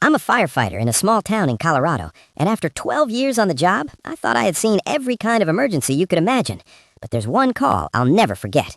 I'm a firefighter in a small town in Colorado, and after 12 years on the job, I thought I had seen every kind of emergency you could imagine. But there's one call I'll never forget.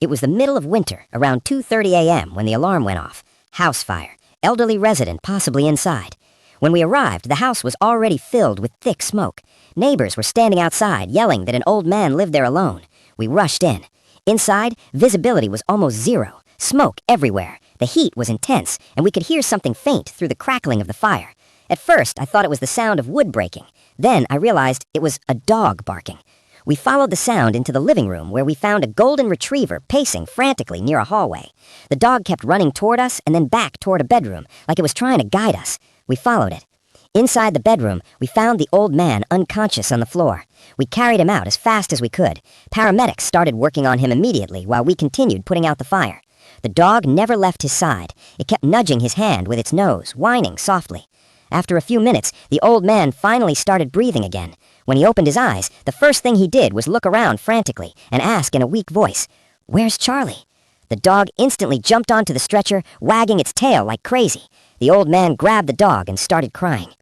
It was the middle of winter, around 2:30 a.m. when the alarm went off. House fire. Elderly resident possibly inside. When we arrived, the house was already filled with thick smoke. Neighbors were standing outside, yelling that an old man lived there alone. We rushed in. Inside, visibility was almost zero. Smoke everywhere. The heat was intense, and we could hear something faint through the crackling of the fire. At first, I thought it was the sound of wood breaking. Then I realized it was a dog barking. We followed the sound into the living room, where we found a golden retriever pacing frantically near a hallway. The dog kept running toward us and then back toward a bedroom, like it was trying to guide us. We followed it. Inside the bedroom, we found the old man unconscious on the floor. We carried him out as fast as we could. Paramedics started working on him immediately while we continued putting out the fire. The dog never left his side. It kept nudging his hand with its nose, whining softly. After a few minutes, the old man finally started breathing again. When he opened his eyes, the first thing he did was look around frantically and ask in a weak voice, "Where's Charlie?" The dog instantly jumped onto the stretcher, wagging its tail like crazy. The old man grabbed the dog and started crying.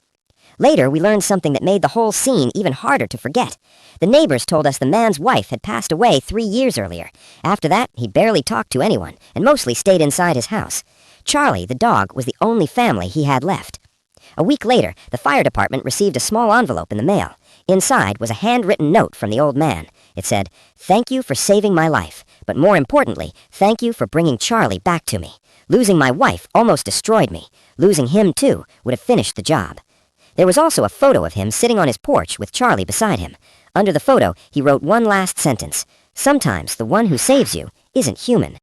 Later, we learned something that made the whole scene even harder to forget. The neighbors told us the man's wife had passed away 3 years earlier. After that, he barely talked to anyone and mostly stayed inside his house. Charlie, the dog, was the only family he had left. A week later, the fire department received a small envelope in the mail. Inside was a handwritten note from the old man. It said, "Thank you for saving my life, but more importantly, thank you for bringing Charlie back to me. Losing my wife almost destroyed me. Losing him, too, would have finished the job." There was also a photo of him sitting on his porch with Charlie beside him. Under the photo, he wrote one last sentence. "Sometimes the one who saves you isn't human."